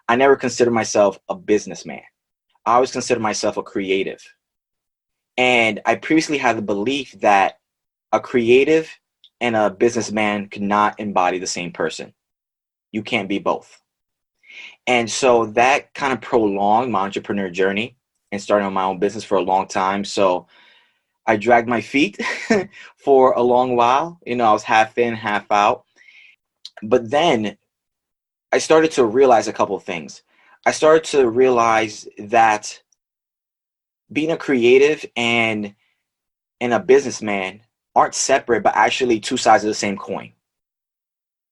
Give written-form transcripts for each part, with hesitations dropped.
I never considered myself a businessman. I always considered myself a creative. And I previously had the belief that a creative and a businessman could not embody the same person. You can't be both. And so that kind of prolonged my entrepreneur journey and starting on my own business for a long time. So I dragged my feet for a long while. I was half in, half out. But then I started to realize a couple of things. I started to realize that being a creative and a businessman aren't separate, but actually two sides of the same coin.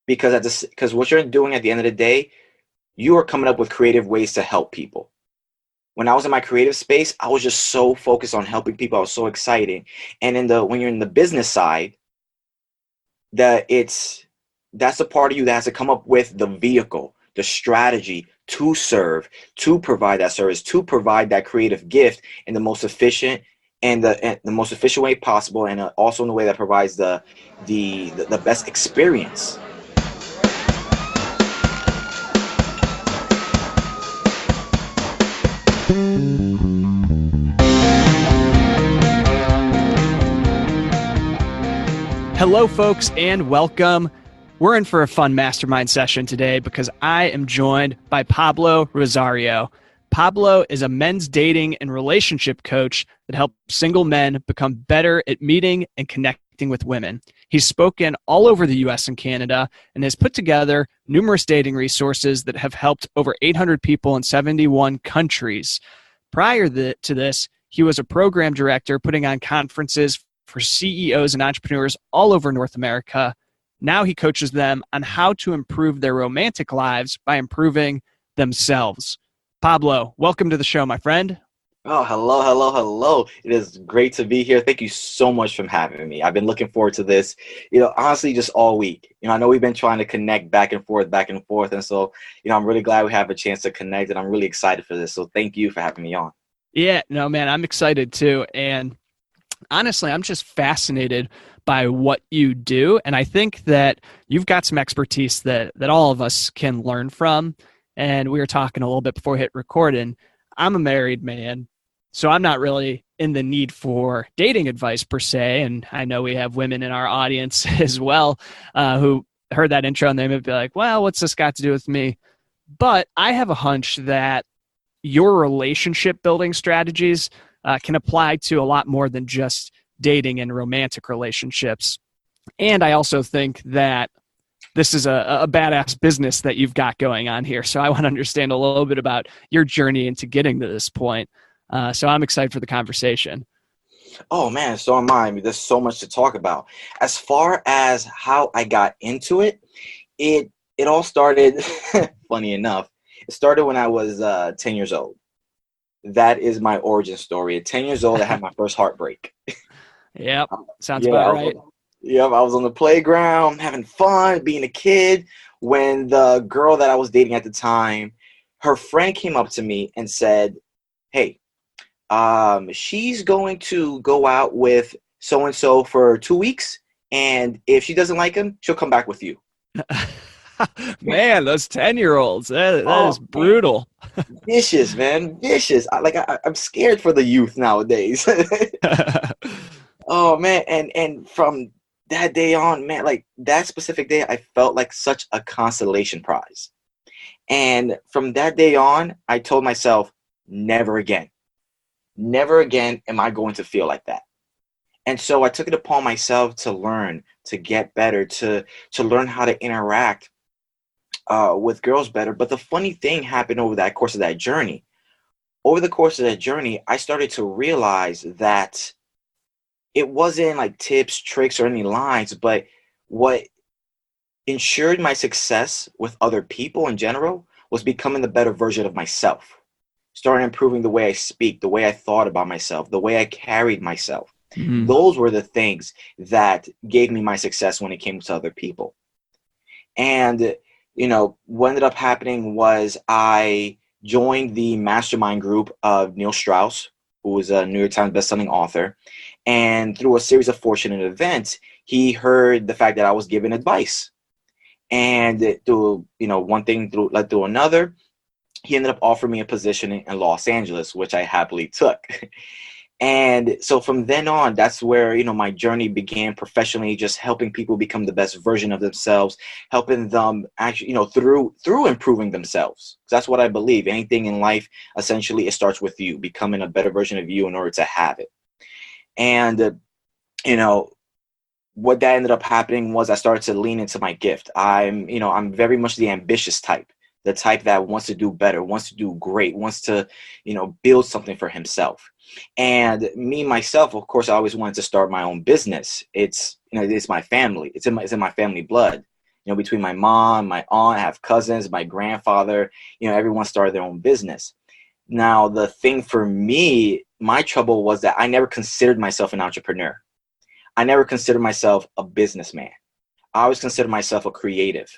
Because what you're doing at the end of the day, you are coming up with creative ways to help people. When I was in my creative space, I was just so focused on helping people. I was so excited. And when you're in the business side, that's a part of you that has to come up with the vehicle, the strategy to serve, to provide that service, to provide that creative gift in the most efficient and the most efficient way possible, and also in a way that provides the best experience. Hello, folks, and welcome. We're in for a fun mastermind session today because I am joined by Pablo Rosario. Pablo is a men's dating and relationship coach that helps single men become better at meeting and connecting with women. He's spoken all over the U.S. and Canada and has put together numerous dating resources that have helped over 800 people in 71 countries. Prior to this, he was a program director putting on conferences for CEOs and entrepreneurs all over North America. Now he coaches them on how to improve their romantic lives by improving themselves. Pablo, welcome to the show, my friend. Oh, hello. It is great to be here. Thank you so much for having me. I've been looking forward to this, honestly, just all week. I know we've been trying to connect back and forth. And so, I'm really glad we have a chance to connect, and I'm really excited for this. So thank you for having me on. Yeah, no, man, I'm excited too. And honestly, I'm just fascinated by what you do. And I think that you've got some expertise that all of us can learn from. And we were talking a little bit before we hit record, and I'm a married man, so I'm not really in the need for dating advice per se. And I know we have women in our audience as well who heard that intro and they may be like, well, what's this got to do with me? But I have a hunch that your relationship building strategies can apply to a lot more than just dating and romantic relationships. And I also think that this is a badass business that you've got going on here. So I want to understand a little bit about your journey into getting to this point. So I'm excited for the conversation. Oh, man, so am I. There's so much to talk about. As far as how I got into it, it all started, funny enough, it started when I was 10 years old. That is my origin story. At 10 years old, I had my first heartbreak. Yep, sounds about right. Yep, I was on the playground having fun, being a kid, when the girl that I was dating at the time, her friend came up to me and said, hey, she's going to go out with so-and-so for 2 weeks, and if she doesn't like him, she'll come back with you. Man, those 10-year-olds, that is brutal. Vicious, man, vicious. I'm scared for the youth nowadays. Oh, man, and from that day on, man, like that specific day, I felt like such a consolation prize. And from that day on, I told myself, never again am I going to feel like that. And so I took it upon myself to learn, to get better, to learn how to interact with girls better. But the funny thing happened over the course of that journey. Over the course of that journey, I started to realize that it wasn't like tips, tricks, or any lines, but what ensured my success with other people in general was becoming the better version of myself. Started improving the way I speak, the way I thought about myself, the way I carried myself. Mm-hmm. Those were the things that gave me my success when it came to other people. And, what ended up happening was I joined the mastermind group of Neil Strauss, who was a New York Times bestselling author. And through a series of fortunate events, he heard the fact that I was giving advice. And through, one thing led to another. he ended up offering me a position in Los Angeles, which I happily took. And so from then on, that's where, my journey began professionally, just helping people become the best version of themselves, helping them actually, through improving themselves. That's what I believe. Anything in life, essentially, it starts with you becoming a better version of you in order to have it. And, what that ended up happening was I started to lean into my gift. I'm very much the ambitious type, the type that wants to do better, wants to do great, wants to, build something for himself. And me, myself, of course, I always wanted to start my own business. It's my family. It's in my family blood. Between my mom, my aunt, I have cousins, my grandfather, everyone started their own business. Now, the thing for me, my trouble was that I never considered myself an entrepreneur. I never considered myself a businessman. I always considered myself a creative.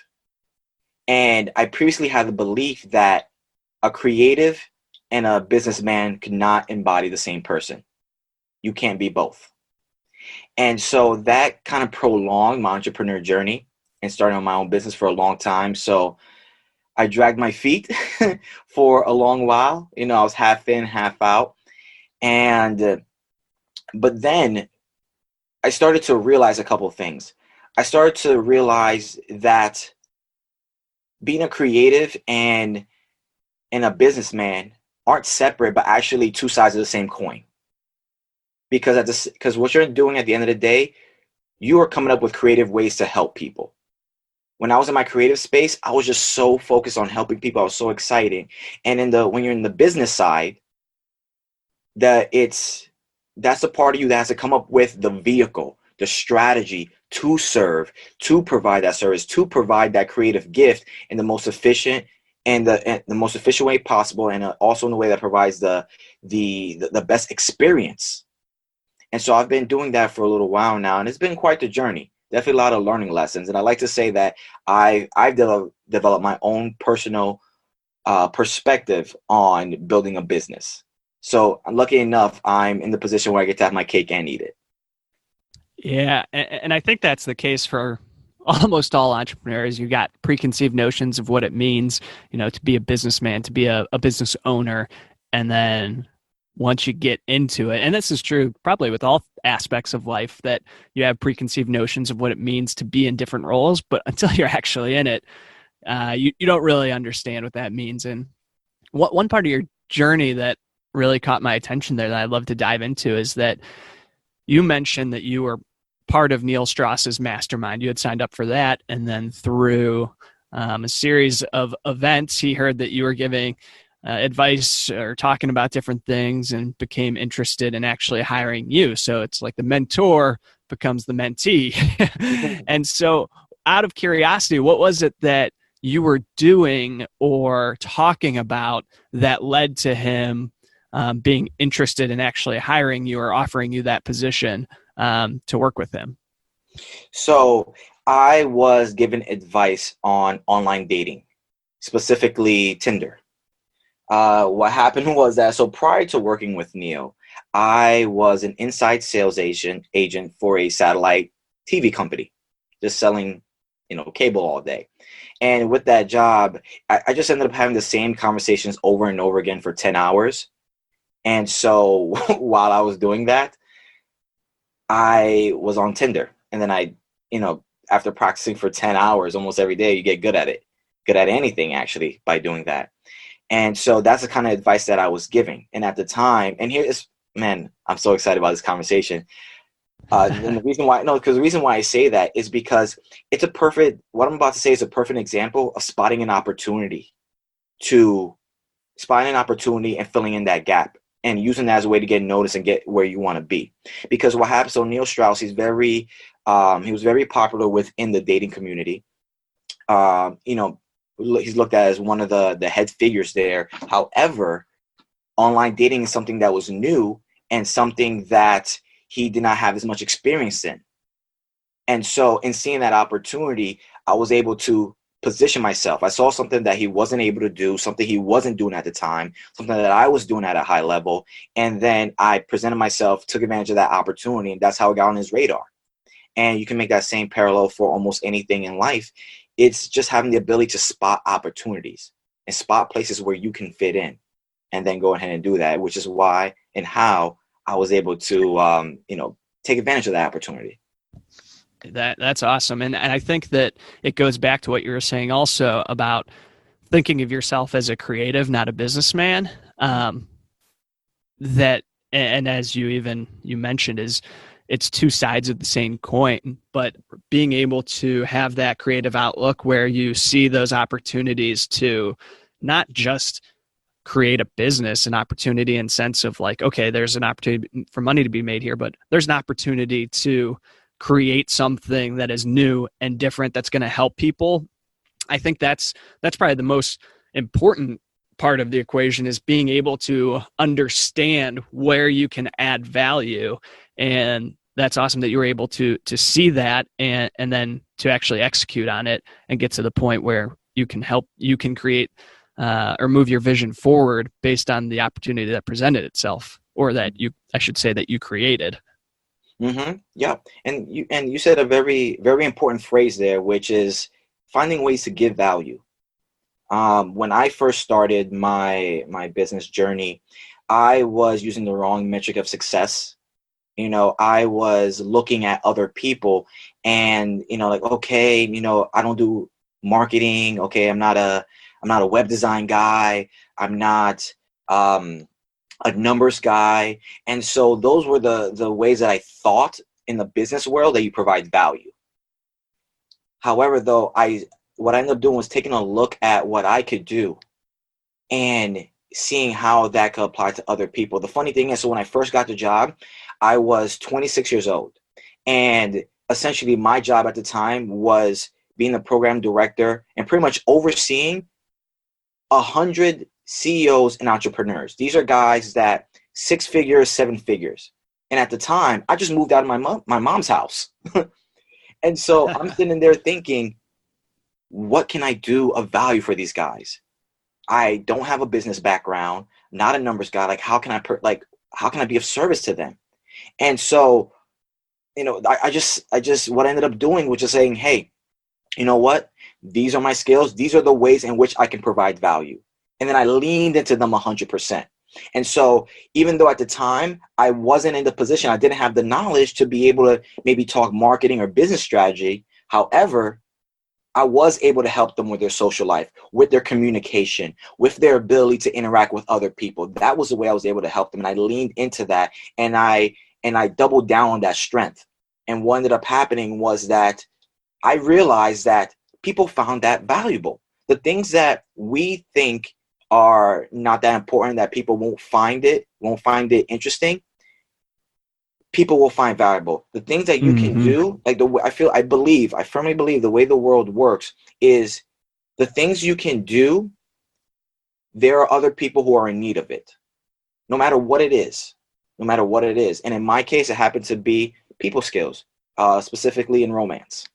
And I previously had the belief that a creative and a businessman could not embody the same person. You can't be both. And so that kind of prolonged my entrepreneur journey and starting on my own business for a long time. So I dragged my feet for a long while. I was half in, half out. But then I started to realize a couple of things. I started to realize that being a creative and a businessman aren't separate, but actually two sides of the same coin. Because what you're doing at the end of the day, you are coming up with creative ways to help people. When I was in my creative space, I was just so focused on helping people. I was so excited. And when you're in the business side, that's the part of you that has to come up with the vehicle, the strategy to serve, to provide that service, to provide that creative gift in the most efficient and the most efficient way possible, and also in a way that provides the best experience. And so I've been doing that for a little while now, and it's been quite the journey. Definitely a lot of learning lessons. And I like to say that I've developed my own personal perspective on building a business. So I'm lucky enough, I'm in the position where I get to have my cake and eat it. Yeah, and I think that's the case for almost all entrepreneurs. You got preconceived notions of what it means, to be a businessman, to be a business owner, and then once you get into it, and this is true probably with all aspects of life, that you have preconceived notions of what it means to be in different roles, but until you're actually in it, you don't really understand what that means. And one part of your journey that really caught my attention there that I'd love to dive into is that you mentioned that you were part of Neil Strauss's mastermind. You had signed up for that, and then through a series of events, he heard that you were giving advice or talking about different things and became interested in actually hiring you. So it's like the mentor becomes the mentee. And so out of curiosity, what was it that you were doing or talking about that led to him being interested in actually hiring you or offering you that position to work with him? So I was given advice on online dating, specifically Tinder. What happened was that, so prior to working with Neil, I was an inside sales agent for a satellite TV company, just selling, cable all day. And with that job, I just ended up having the same conversations over and over again for 10 hours. And so while I was doing that, I was on Tinder. And then after practicing for 10 hours almost every day, you get good at it, good at anything actually by doing that. And so that's the kind of advice that I was giving. And at the time, and I'm so excited about this conversation. And the reason why I say that is because what I'm about to say is a perfect example of spotting an opportunity and filling in that gap and using that as a way to get noticed and get where you want to be. Because what happens, so Neil Strauss, he was very popular within the dating community. He's looked at as one of the head figures there. However, online dating is something that was new and something that he did not have as much experience in. And so in seeing that opportunity, I was able to position myself. I saw something that he wasn't able to do, something he wasn't doing at the time, something that I was doing at a high level. And then I presented myself, took advantage of that opportunity, and that's how I got on his radar. And you can make that same parallel for almost anything in life. It's just having the ability to spot opportunities. and spot places where you can fit in, and then go ahead and do that, which is why and how I was able to, take advantage of that opportunity. That's awesome. And I think that it goes back to what you were saying also about thinking of yourself as a creative, not a businessman. That, and as you mentioned, is it's two sides of the same coin, but being able to have that creative outlook where you see those opportunities to not just create a business, an opportunity in sense of like, okay, there's an opportunity for money to be made here, but there's an opportunity to create something that is new and different that's going to help people. I think that's probably the most important part of the equation, is being able to understand where you can add value. And that's awesome that you were able to see that and then to actually execute on it and get to the point where you can create or move your vision forward based on the opportunity that presented itself, or that I should say that you created. Mm-hmm. Yeah. And you said a very, very important phrase there, which is finding ways to give value. When I first started my business journey, I was using the wrong metric of success. I was looking at other people and, like, okay, I don't do marketing. Okay. I'm not a web design guy. I'm not, a numbers guy. And so those were the ways that I thought in the business world that you provide value. However, though, what I ended up doing was taking a look at what I could do and seeing how that could apply to other people. The funny thing is, so when I first got the job, I was 26 years old. And essentially my job at the time was being the program director and pretty much overseeing 100 CEOs and entrepreneurs. These are guys that 6 figures, 7 figures. And at the time, I just moved out of my mom's house. And so I'm sitting there thinking, what can I do of value for these guys? I don't have a business background, not a numbers guy. Like, how can I be of service to them? And so, I just what I ended up doing was just saying, hey, you know what? These are my skills. These are the ways in which I can provide value. And then I leaned into them 100%. And so even though at the time I wasn't in the position, I didn't have the knowledge to be able to maybe talk marketing or business strategy. However, I was able to help them with their social life, with their communication, with their ability to interact with other people. That was the way I was able to help them. And I leaned into that, and I doubled down on that strength. And what ended up happening was that I realized that people found that valuable. The things that we think are not that important, that people won't find it interesting, people will find valuable. The things that you can do, like I firmly believe the way the world works is the things you can do, there are other people who are in need of it, no matter what it is. And in my case, it happened to be people skills, specifically in romance.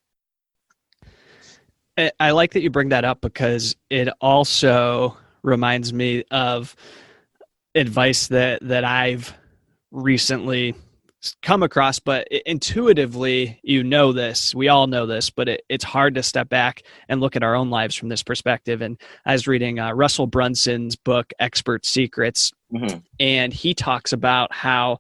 I like that you bring that up, because it also reminds me of advice that I've recently come across, but intuitively, this, we all know this, but it's hard to step back and look at our own lives from this perspective. And I was reading Russell Brunson's book, Expert Secrets, and he talks about how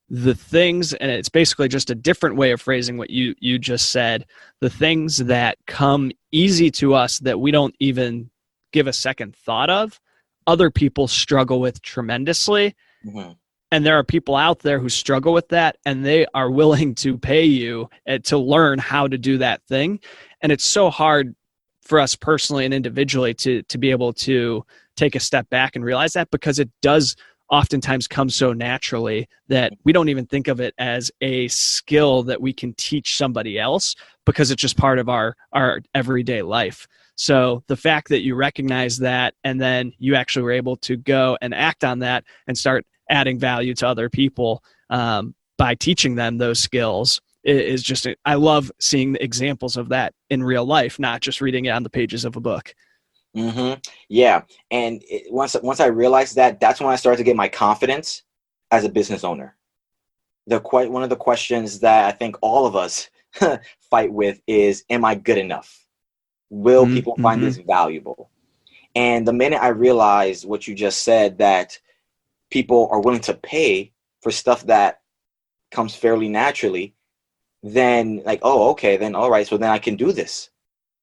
the things, and it's basically just a different way of phrasing what you just said, the things that come easy to us that we don't even give a second thought of, other people struggle with tremendously. And there are people out there who struggle with that, and they are willing to pay you to learn how to do that thing. And it's so hard for us personally and individually to be able to take a step back and realize that, because it does oftentimes come so naturally that we don't even think of it as a skill that we can teach somebody else, because it's just part of our everyday life. So the fact that you recognize that, and then you actually were able to go and act on that and start adding value to other people by teaching them those skills is just, I love seeing the examples of that in real life, not just reading it on the pages of a book. Yeah. And once I realized that, that's when I started to get my confidence as a business owner. One of the questions that I think all of us fight with is, am I good enough? Will people find this valuable? And the minute I realized what you just said, that people are willing to pay for stuff that comes fairly naturally, then like, oh, okay, then all right, so then I can do this.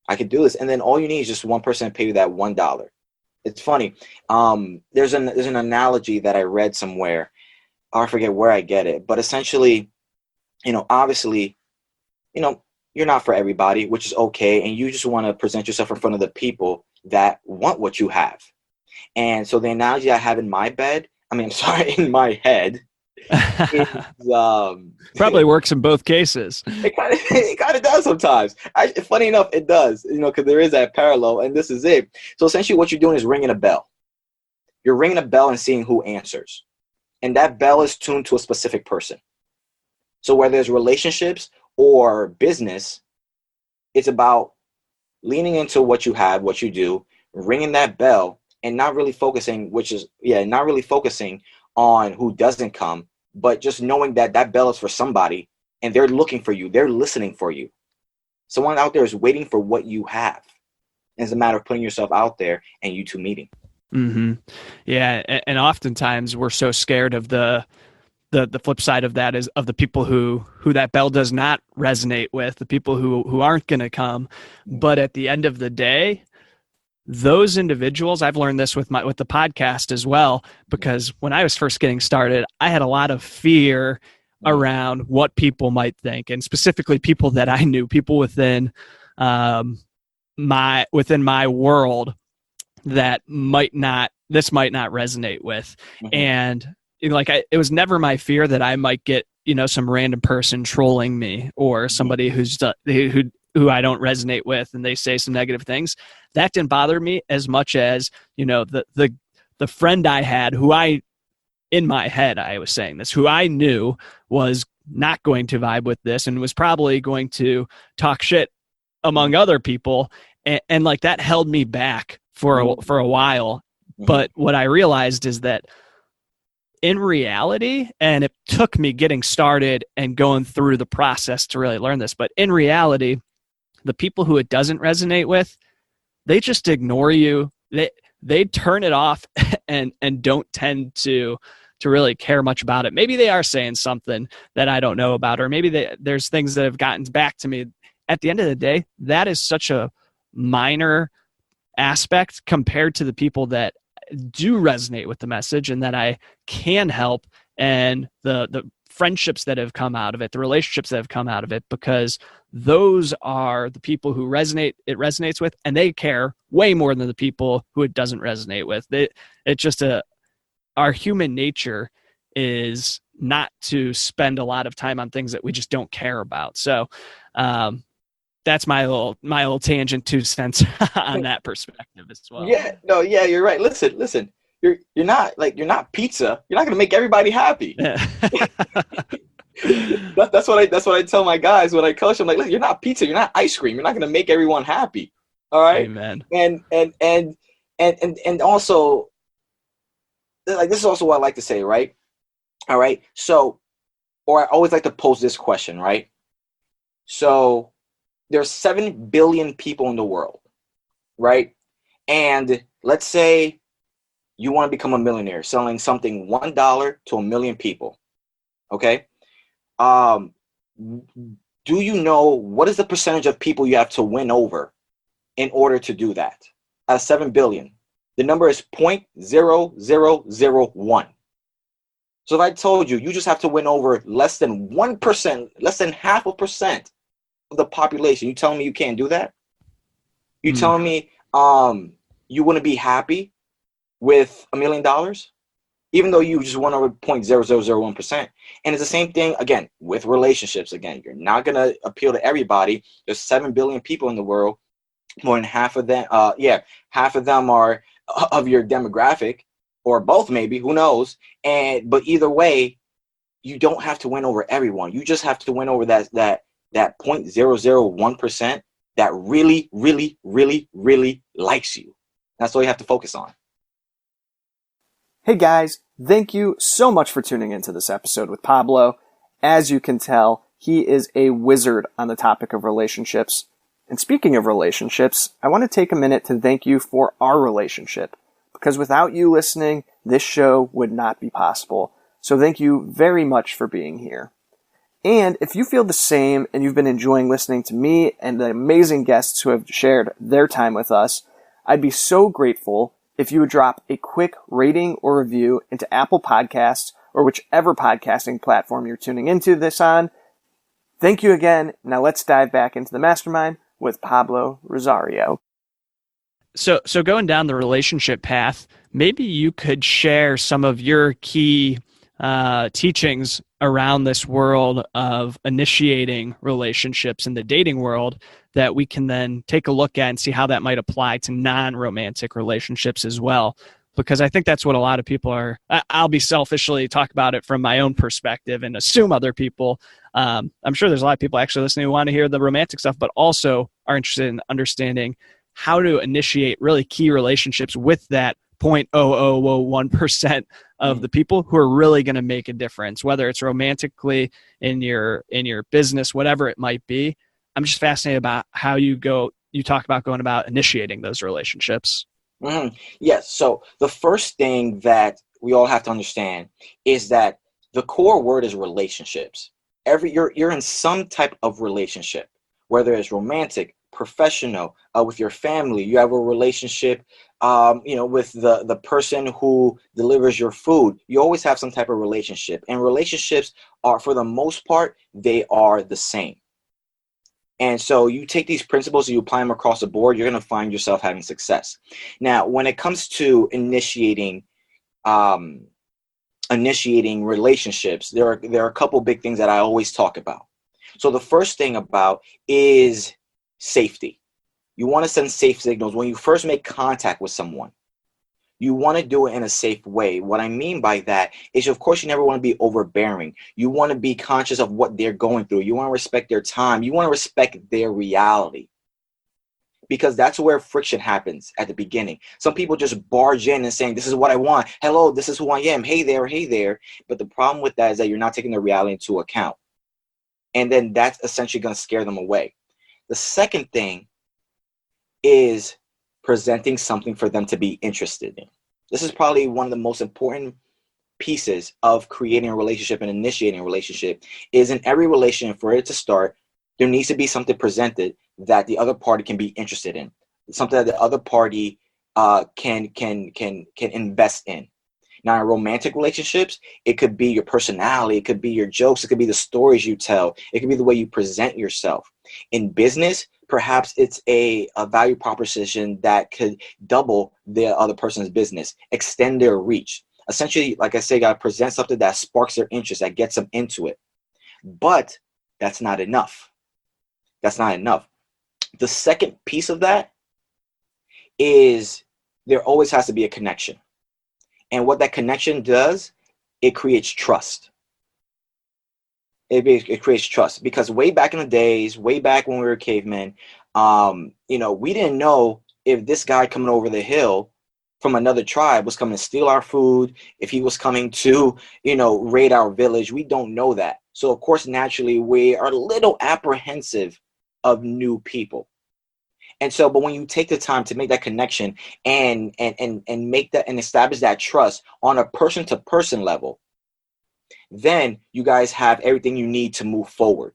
I can do this. And then all you need is just one person to pay you that $1. It's funny. There's an analogy that I read somewhere. I forget where I get it, but essentially, obviously, you're not for everybody, which is okay, and you just want to present yourself in front of the people that want what you have. And so the analogy I have in my in my head is, Probably works in both cases. it kind of does sometimes. Funny enough, it does, because there is that parallel, and this is it. So essentially what you're doing is ringing a bell. You're ringing a bell and seeing who answers. And that bell is tuned to a specific person. So whether it's relationships or business, it's about leaning into what you have, what you do, ringing that bell, and not really focusing on who doesn't come, but just knowing that that bell is for somebody and they're looking for you. They're listening for you. Someone out there is waiting for what you have. And it's a matter of putting yourself out there and you two meeting. Mm-hmm. Yeah. And oftentimes we're so scared of the flip side of that, is of the people who that bell does not resonate with, the people who aren't going to come. But at the end of the day, those individuals, I've learned this with the podcast as well, because when I was first getting started, I had a lot of fear around what people might think, and specifically people that I knew, people within my world that this might not resonate with. Mm-hmm. And it was never my fear that I might get, some random person trolling me, or somebody who I don't resonate with, and they say some negative things. That didn't bother me as much as, the friend I had, in my head, I was saying this, who I knew was not going to vibe with this and was probably going to talk shit among other people. And like that held me back for a while. But what I realized is that in reality, and it took me getting started and going through the process to really learn this, but in reality, the people who it doesn't resonate with, they just ignore you. They turn it off and don't tend to really care much about it. Maybe they are saying something that I don't know about, or maybe there's things that have gotten back to me. At the end of the day, that is such a minor aspect compared to the people that do resonate with the message and that I can help, and the friendships that have come out of it, the relationships that have come out of it, because those are the people who it resonates with, and they care way more than the people who it doesn't resonate with. It's just our human nature is not to spend a lot of time on things that we just don't care about. So that's my little tangent 2 cents on that perspective as well. Yeah, no, yeah, you're right. Listen, you're not pizza. You're not gonna make everybody happy. Yeah. that's what I tell my guys when I coach them. Like, listen, you're not pizza. You're not ice cream. You're not gonna make everyone happy. All right. Amen. And also, like, this is also what I like to say, right? All right. So, or I always like to pose this question, right? So, there's 7 billion people in the world, right? And let's say you want to become a millionaire, selling something $1 to 1 million people, okay? Do you know what is the percentage of people you have to win over in order to do that? Out of 7 billion, the number is 0.0001. So if I told you just have to win over less than 1%, less than 0.5% of the population, you telling me you can't do that? You telling me you wouldn't be happy with $1 million, even though you just won over 0.0001%? And it's the same thing again with relationships. Again, you're not gonna appeal to everybody. There's 7 billion people in the world. More than half of them, half of them are of your demographic, or both, maybe. Who knows? But either way, you don't have to win over everyone. You just have to win over that 0.001% that really, really, really, really likes you. That's all you have to focus on. Hey guys, thank you so much for tuning into this episode with Pablo. As you can tell, he is a wizard on the topic of relationships. And speaking of relationships, I want to take a minute to thank you for our relationship, because without you listening, this show would not be possible. So thank you very much for being here. And if you feel the same and you've been enjoying listening to me and the amazing guests who have shared their time with us, I'd be so grateful if you would drop a quick rating or review into Apple Podcasts or whichever podcasting platform you're tuning into this on. Thank you again. Now let's dive back into the mastermind with Pablo Rosario. So going down the relationship path, maybe you could share some of your key teachings around this world of initiating relationships in the dating world that we can then take a look at and see how that might apply to non-romantic relationships as well. Because I think that's what a lot of people are. I'll be selfishly talk about it from my own perspective and assume other people. I'm sure there's a lot of people actually listening who want to hear the romantic stuff, but also are interested in understanding how to initiate really key relationships with that 0.0001% of the people who are really going to make a difference, whether it's romantically in your business, whatever it might be. I'm just fascinated about how you talk about going about initiating those relationships. Mm-hmm. Yes. So the first thing that we all have to understand is that the core word is relationships. You're in some type of relationship, whether it's romantic, professional, with your family. You have a relationship, with the person who delivers your food. You always have some type of relationship, and relationships are, for the most part, they are the same. And so you take these principles and you apply them across the board, you're going to find yourself having success. Now, when it comes to initiating relationships, there are a couple big things that I always talk about. So the first thing about is safety. You want to send safe signals when you first make contact with someone. You want to do it in a safe way. What I mean by that is, of course, you never want to be overbearing. You want to be conscious of what they're going through. You want to respect their time. You want to respect their reality, because that's where friction happens at the beginning. Some people just barge in and saying, this is what I want. Hello, this is who I am. Hey there, hey there. But the problem with that is that you're not taking the reality into account. And then that's essentially going to scare them away. The second thing is presenting something for them to be interested in. This is probably one of the most important pieces of creating a relationship and initiating a relationship. Is in every relationship, for it to start, there needs to be something presented that the other party can be interested in, something that the other party can invest in. Now, in romantic relationships, it could be your personality, it could be your jokes, it could be the stories you tell, it could be the way you present yourself. In business, perhaps it's a value proposition that could double the other person's business, extend their reach. Essentially, like I say, you got to present something that sparks their interest, that gets them into it. But that's not enough. That's not enough. The second piece of that is there always has to be a connection. And what that connection does, it creates trust. It creates trust, because way back in the days, way back when we were cavemen, we didn't know if this guy coming over the hill from another tribe was coming to steal our food, if he was coming to, raid our village. We don't know that. So, of course, naturally, we are a little apprehensive of new people. And so, but when you take the time to make that connection and make that and establish that trust on a person to person level, then you guys have everything you need to move forward.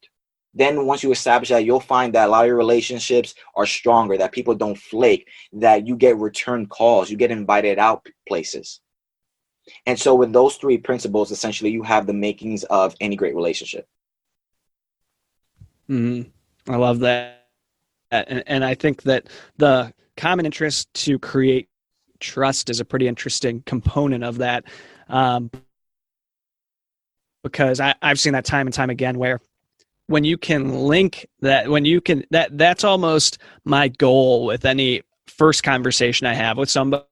Then once you establish that, you'll find that a lot of your relationships are stronger, that people don't flake, that you get return calls, you get invited out places. And so with those three principles, essentially, you have the makings of any great relationship. Mm-hmm. I love that. And I think that the common interest to create trust is a pretty interesting component of that. Because I've seen that time and time again, where when you can link that, that's almost my goal with any first conversation I have with somebody,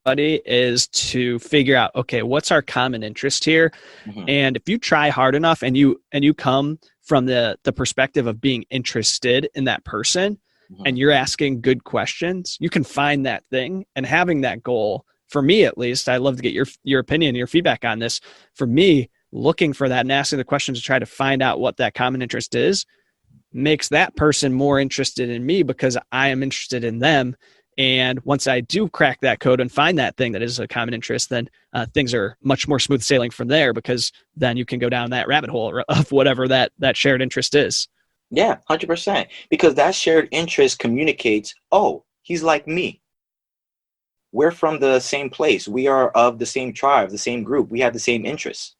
is to figure out, okay, what's our common interest here? Mm-hmm. And if you try hard enough and you come from the perspective of being interested in that person, mm-hmm. and you're asking good questions, you can find that thing. And having that goal, for me at least, I'd love to get your opinion, your feedback on this. For me, looking for that and asking the questions to try to find out what that common interest is makes that person more interested in me because I am interested in them. And once I do crack that code and find that thing that is a common interest, then things are much more smooth sailing from there, because then you can go down that rabbit hole of whatever that shared interest is. Yeah, 100%. Because that shared interest communicates, oh, he's like me. We're from the same place. We are of the same tribe, the same group. We have the same interests.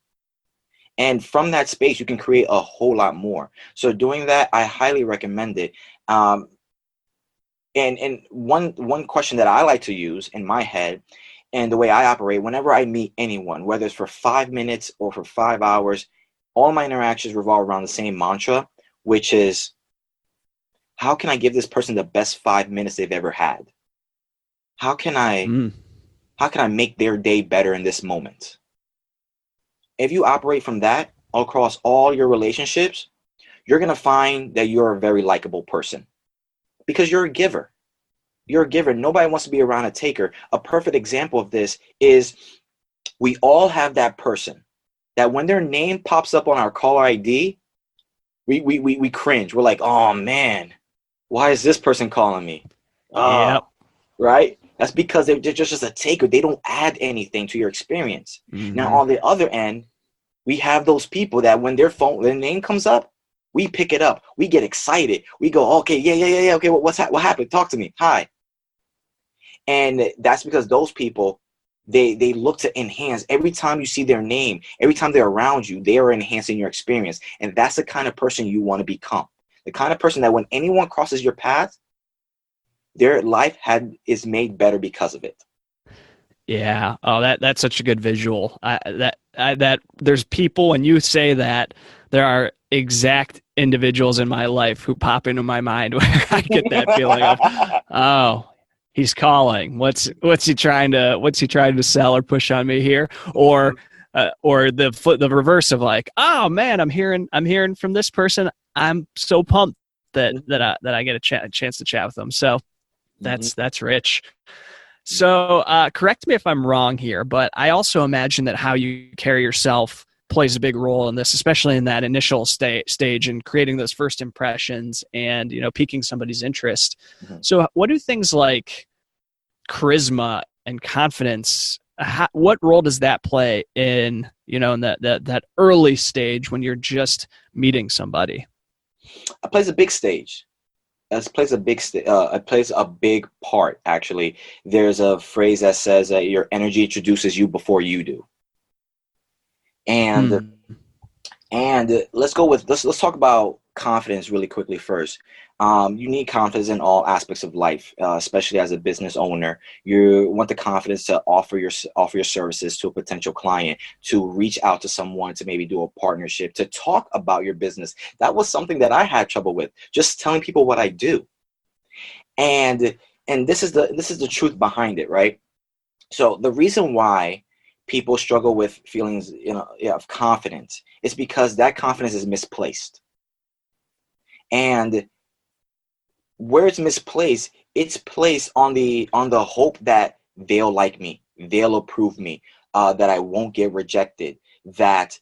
And from that space, you can create a whole lot more. So doing that, I highly recommend it. And one question that I like to use in my head and the way I operate, whenever I meet anyone, whether it's for 5 minutes or for 5 hours, all my interactions revolve around the same mantra, which is, how can I give this person the best 5 minutes they've ever had? How can I make their day better in this moment? If you operate from that across all your relationships, you're going to find that you're a very likable person because you're a giver. You're a giver. Nobody wants to be around a taker. A perfect example of this is we all have that person that when their name pops up on our caller ID, we cringe. We're like, oh man, why is this person calling me? Yep. Right? That's because they're just a taker. They don't add anything to your experience. Mm-hmm. Now, on the other end, we have those people that when their name comes up, we pick it up. We get excited. We go, okay, yeah. Okay, what happened? Talk to me. Hi. And that's because those people, they look to enhance. Every time you see their name, every time they're around you, they are enhancing your experience. And that's the kind of person you want to become. The kind of person that when anyone crosses your path, their life is made better because of it. Yeah. Oh, that's such a good visual. That there's people, when you say that, there are exact individuals in my life who pop into my mind where I get that feeling of, oh, he's calling. What's he trying to sell or push on me here? Or the reverse of like, oh man, I'm hearing from this person. I'm so pumped that I get a chance to chat with them. So that's rich. So correct me if I'm wrong here, but I also imagine that how you carry yourself plays a big role in this, especially in that initial stage and creating those first impressions and, piquing somebody's interest. Mm-hmm. So what do things like charisma and confidence, what role does that play in, in that early stage when you're just meeting somebody? It plays a big stage. It plays a big part, actually. There's a phrase that says that your energy introduces you before you do. And let's talk about confidence really quickly first. You need confidence in all aspects of life, especially as a business owner. You want the confidence to offer your services to a potential client, to reach out to someone, to maybe do a partnership, to talk about your business. That was something that I had trouble with, just telling people what I do. And this is the truth behind it, right? So the reason why people struggle with feelings of confidence is because that confidence is misplaced. And where it's misplaced, it's placed on the hope that they'll like me, they'll approve me, that I won't get rejected, that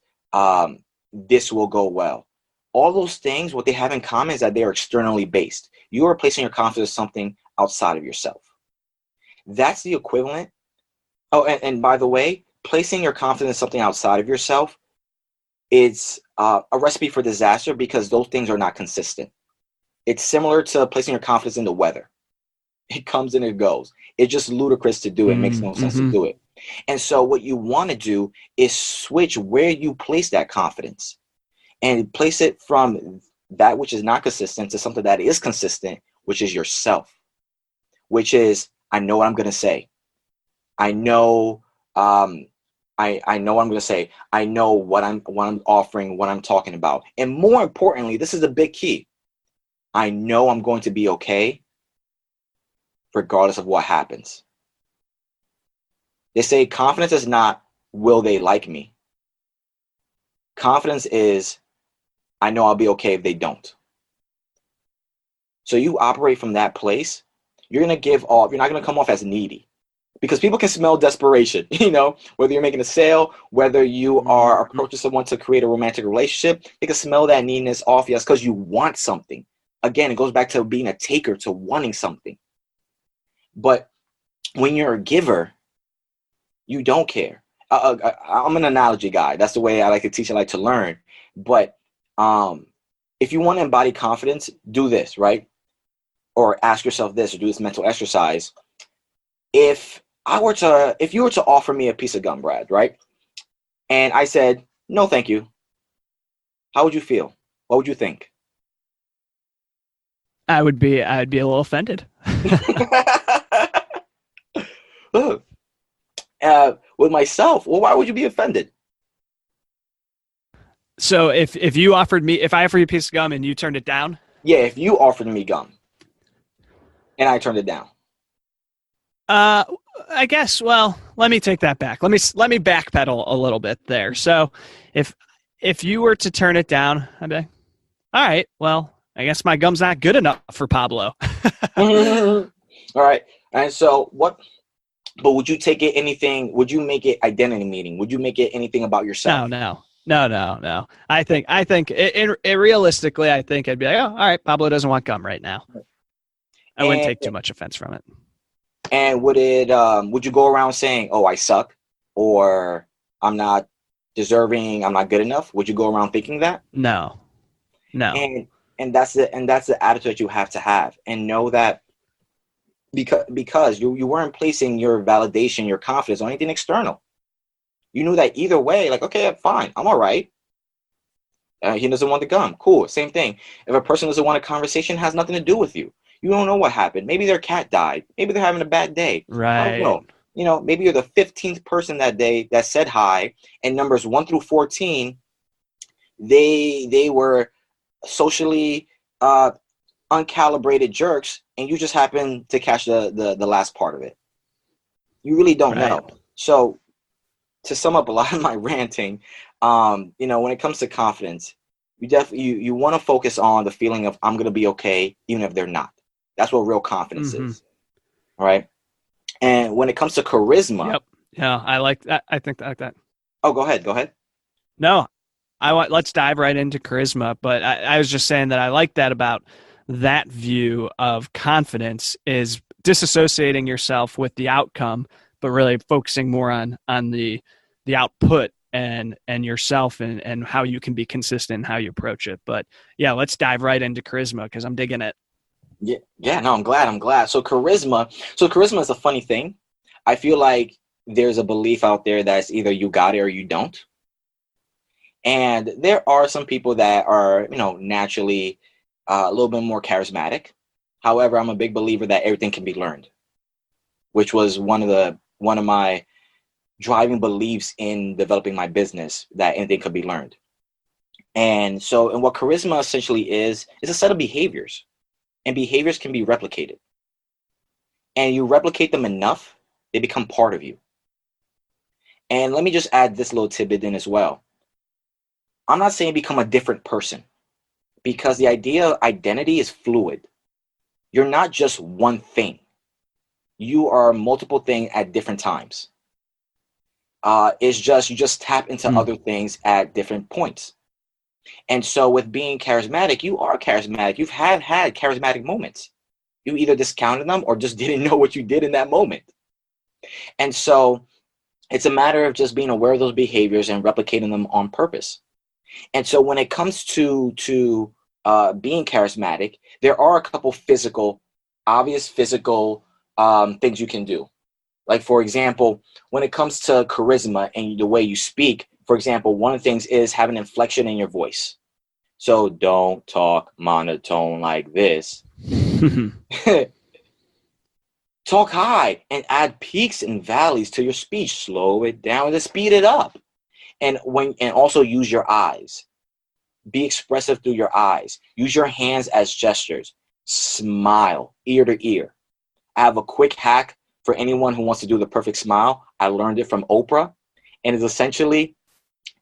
this will go well. All those things, what they have in common is that they are externally based. You are placing your confidence in something outside of yourself. That's the equivalent. Oh, and by the way, placing your confidence in something outside of yourself is a recipe for disaster because those things are not consistent. It's similar to placing your confidence in the weather. It comes and it goes. It's just ludicrous to do it. It makes no sense to do it. And so what you want to do is switch where you place that confidence and place it from that which is not consistent to something that is consistent, which is yourself, which is, I know what I'm going to say. I know I know what I'm going to say. I know what I'm offering, what I'm talking about. And more importantly, this is the big key. I know I'm going to be okay regardless of what happens. They say confidence is not, will they like me? Confidence is, I know I'll be okay if they don't. So you operate from that place. You're not going to come off as needy. because people can smell desperation, whether you're making a sale, whether you are approaching someone to create a romantic relationship, they can smell that neediness off you. That's because you want something. Again, it goes back to being a taker, to wanting something. But when you're a giver, you don't care. I'm an analogy guy. That's the way I like to teach. I like to learn. But if you want to embody confidence, do this, right? Or ask yourself this, or do this mental exercise. If you were to offer me a piece of gum, Brad, right? And I said, no, thank you. How would you feel? What would you think? I'd be a little offended. With myself, well, why would you be offended? So if I offered you a piece of gum and you turned it down? Yeah, if you offered me gum and I turned it down. I guess, well, let me take that back. Let me backpedal a little bit there. So if you were to turn it down, I'd be like, all right, well, I guess my gum's not good enough for Pablo. All right. And so but would you take it anything? Would you make it identity meeting? Would you make it anything about yourself? No. I think realistically, I think I'd be like, oh, all right, Pablo doesn't want gum right now. I wouldn't take too much offense from it. And would you go around saying, oh, I suck, or I'm not deserving, I'm not good enough? Would you go around thinking that? No. And that's the attitude that you have to have, and know that because you weren't placing your validation, your confidence on anything external. You knew that either way, like, okay, fine, I'm all right. He doesn't want the gum. Cool. Same thing. If a person doesn't want a conversation, it has nothing to do with you. You don't know what happened. Maybe their cat died. Maybe they're having a bad day. Right. I don't know. Maybe you're the 15th person that day that said hi, and numbers 1 through 14, they were socially uncalibrated jerks, and you just happen to catch the last part of it. You really don't know. So to sum up a lot of my ranting, when it comes to confidence, you want to focus on the feeling of I'm going to be okay, even if they're not. That's what real confidence is. All right. And when it comes to charisma. Yep. Yeah. I like that. I think like that. Oh, go ahead. No, let's dive right into charisma. But I was just saying that I like that about that view of confidence is disassociating yourself with the outcome, but really focusing more on the output and yourself and how you can be consistent in how you approach it. But yeah, let's dive right into charisma because I'm digging it. Yeah, no, I'm glad. So charisma is a funny thing. I feel like there's a belief out there that's either you got it or you don't. And there are some people that are, naturally a little bit more charismatic. However, I'm a big believer that everything can be learned, which was one of my driving beliefs in developing my business, that anything could be learned. And what charisma essentially is a set of behaviors, and behaviors can be replicated. And you replicate them enough, they become part of you. And let me just add this little tidbit in as well. I'm not saying become a different person, because the idea of identity is fluid. You're not just one thing. You are multiple things at different times. You just tap into other things at different points. And so with being charismatic, you are charismatic. You've had charismatic moments. You either discounted them or just didn't know what you did in that moment. And so it's a matter of just being aware of those behaviors and replicating them on purpose. And so when it comes to being charismatic, there are a couple obvious physical things you can do. Like, for example, when it comes to charisma and the way you speak, for example, one of the things is having inflection in your voice. So don't talk monotone like this. Talk high and add peaks and valleys to your speech. Slow it down to speed it up. And also use your eyes. Be expressive through your eyes. Use your hands as gestures. Smile ear to ear. I have a quick hack for anyone who wants to do the perfect smile. I learned it from Oprah, and it's essentially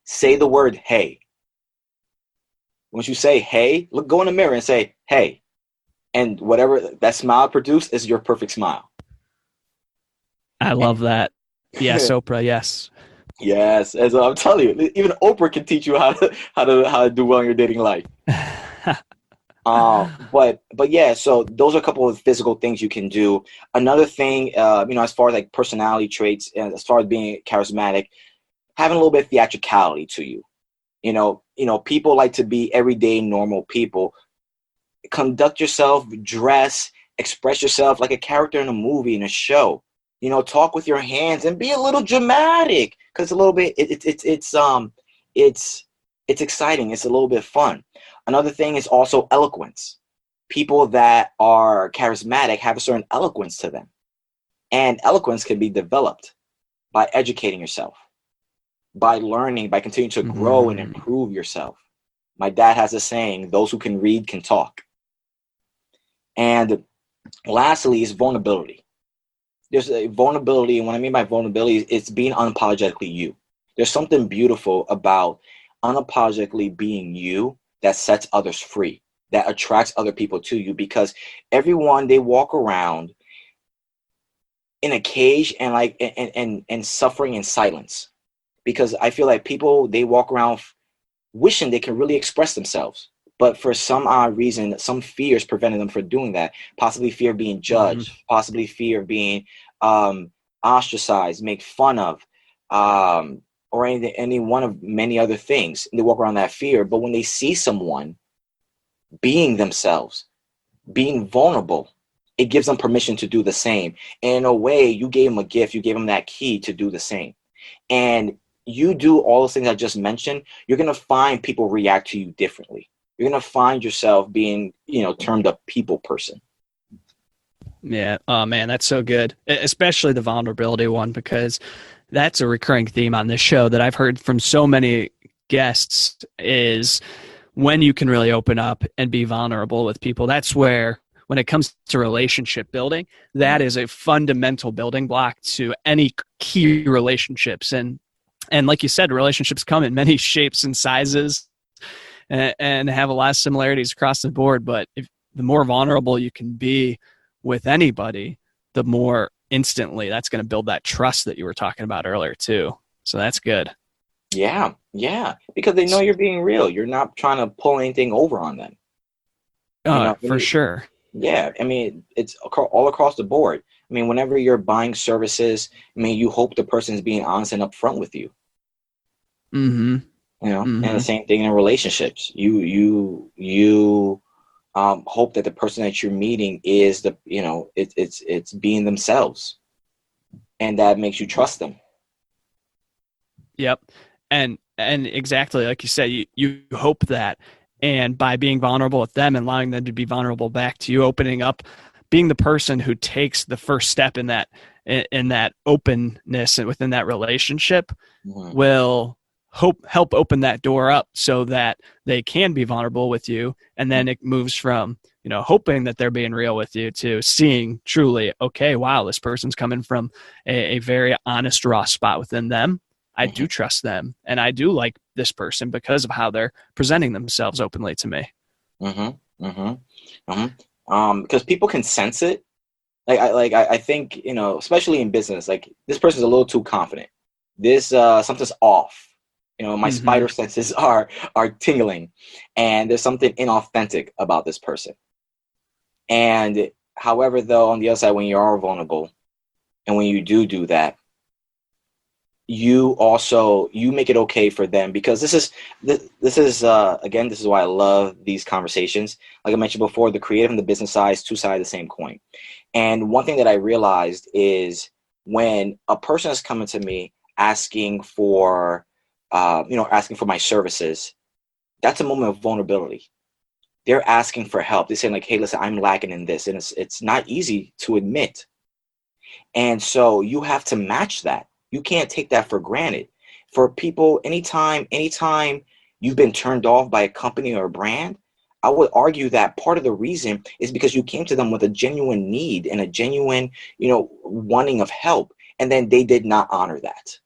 say the word hey. Once you say hey, go in the mirror and say hey, and whatever that smile produced is your perfect smile. I love that. Yes, Oprah. Yes. Yes, as I'm telling you, even Oprah can teach you how to do well in your dating life. But yeah, so those are a couple of physical things you can do. Another thing, as far as like personality traits and as far as being charismatic, having a little bit of theatricality to you. People like to be everyday normal people. Conduct yourself, dress, express yourself like a character in a movie, in a show. Talk with your hands and be a little dramatic, because a little bit it's exciting. It's a little bit fun. Another thing is also eloquence. People that are charismatic have a certain eloquence to them, and eloquence can be developed by educating yourself, by learning, by continuing to grow and improve yourself. My dad has a saying: "Those who can read can talk." And lastly is vulnerability. There's a vulnerability, and what I mean by vulnerability is it's being unapologetically you. There's something beautiful about unapologetically being you that sets others free, that attracts other people to you, because everyone, they walk around in a cage and and suffering in silence. Because I feel like people, they walk around wishing they can really express themselves. But for some odd reason, some fears prevented them from doing that. Possibly fear of being judged, possibly fear of being ostracized, made fun of, or any one of many other things. And they walk around that fear. But when they see someone being themselves, being vulnerable, it gives them permission to do the same. And in a way, you gave them a gift. You gave them that key to do the same. And you do all those things I just mentioned, you're going to find people react to you differently. You're going to find yourself being, termed a people person. Yeah. Oh, man, that's so good. Especially the vulnerability one, because that's a recurring theme on this show that I've heard from so many guests, is when you can really open up and be vulnerable with people. That's where, when it comes to relationship building, that is a fundamental building block to any key relationships. And like you said, relationships come in many shapes and sizes and have a lot of similarities across the board. But the more vulnerable you can be with anybody, the more instantly that's going to build that trust that you were talking about earlier too. So that's good. Yeah. Because they know you're being real. You're not trying to pull anything over on them. For sure. Yeah. I mean, it's all across the board. I mean, whenever you're buying services, you hope the person's being honest and upfront with you. And the same thing in relationships. You hope that the person that you're meeting is it's being themselves, and that makes you trust them. Yep. And exactly like you said, you hope that, and by being vulnerable with them and allowing them to be vulnerable back to you, opening up, being the person who takes the first step in that openness and within that relationship will help open that door up so that they can be vulnerable with you. And then it moves from, hoping that they're being real with you to seeing truly, okay, wow, this person's coming from a very honest, raw spot within them. I do trust them, and I do like this person because of how they're presenting themselves openly to me. Because people can sense it. I think, especially in business, like, this person's a little too confident. This something's off. My spider senses are tingling, and there's something inauthentic about this person. And however, though, on the other side, when you are vulnerable and when you do that, you make it okay for them, because this is again, this is why I love these conversations. Like I mentioned before, the creative and the business side is two sides of the same coin. And one thing that I realized is, when a person is coming to me asking for my services, that's a moment of vulnerability. They're asking for help. They're saying, like, hey, listen, I'm lacking in this. And it's not easy to admit. And so you have to match that. You can't take that for granted. For people, anytime you've been turned off by a company or a brand, I would argue that part of the reason is because you came to them with a genuine need and a genuine, wanting of help. And then they did not honor that.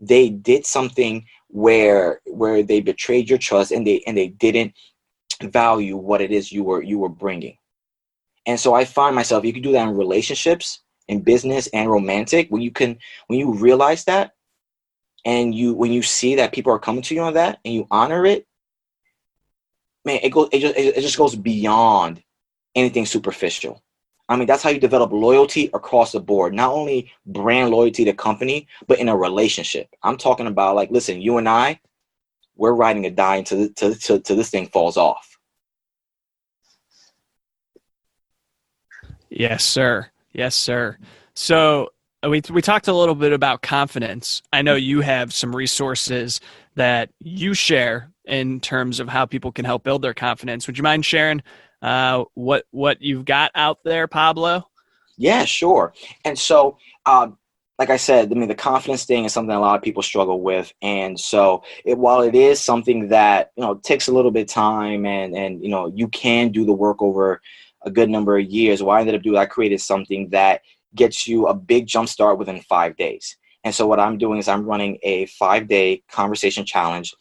They did something where they betrayed your trust, and they didn't value what it is you were bringing. And so I find myself, you can do that in relationships, in business and romantic, when you realize that, and when you see that people are coming to you on that, and you honor it, man, it just goes beyond anything superficial. I mean, that's how you develop loyalty across the board. Not only brand loyalty to company, but in a relationship. I'm talking about, like, listen, you and I, we're riding a die until this thing falls off. Yes, sir. Yes, sir. So we talked a little bit about confidence. I know you have some resources that you share in terms of how people can help build their confidence. Would you mind sharing what you've got out there, Pablo? Yeah, sure. And so, like I said, I mean, the confidence thing is something a lot of people struggle with. And so while it is something that, takes a little bit of time and, you can do the work over a good number of years, what I ended up doing, I created something that gets you a big jump start within 5 days. And so what I'm doing is I'm running a 5-day conversation challenge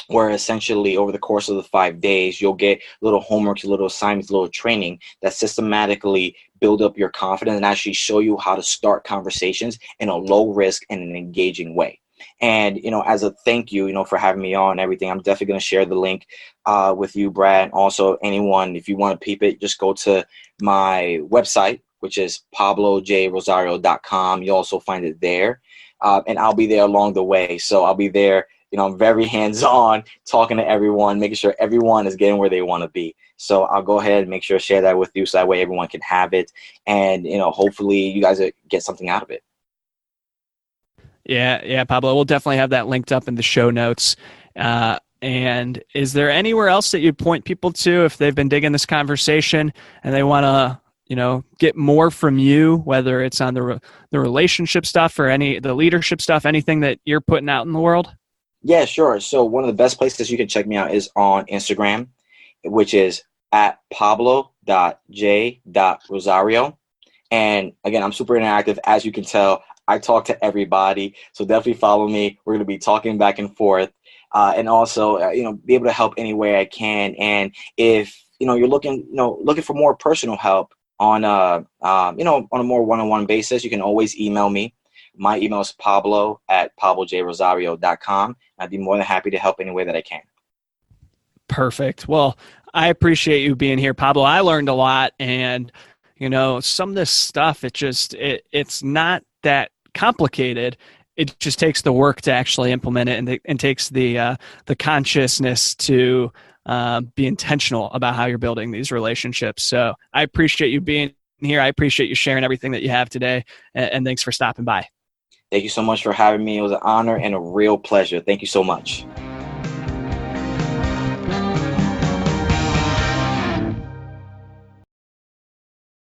where essentially over the course of the 5 days, you'll get little homeworks, little assignments, little training that systematically build up your confidence and actually show you how to start conversations in a low risk and an engaging way. And, as a thank you, for having me on and everything, I'm definitely going to share the link with you, Brad. Also, anyone, if you want to peep it, just go to my website, which is pablojrosario.com. You'll also find it there. And I'll be there along the way. So I'll be there. I'm very hands-on, talking to everyone, making sure everyone is getting where they want to be. So I'll go ahead and make sure to share that with you so that way everyone can have it. And, hopefully you guys get something out of it. Yeah, Pablo. We'll definitely have that linked up in the show notes. And is there anywhere else that you'd point people to if they've been digging this conversation and they want to, get more from you, whether it's on the relationship stuff or the leadership stuff, anything that you're putting out in the world? Yeah, sure. So one of the best places you can check me out is on Instagram, which is at pablo.j.rosario. And again, I'm super interactive. As you can tell, I talk to everybody. So definitely follow me. We're going to be talking back and forth. And also, be able to help any way I can. And if, you're looking for more personal help on on a more one-on-one basis, you can always email me. My email is pablo@pablojrosario.com. I'd be more than happy to help any way that I can. Perfect. Well, I appreciate you being here, Pablo. I learned a lot, and some of this stuff, it's not that complicated. It just takes the work to actually implement it, and takes the consciousness to be intentional about how you're building these relationships. So I appreciate you being here. I appreciate you sharing everything that you have today, and thanks for stopping by. Thank you so much for having me. It was an honor and a real pleasure. Thank you so much.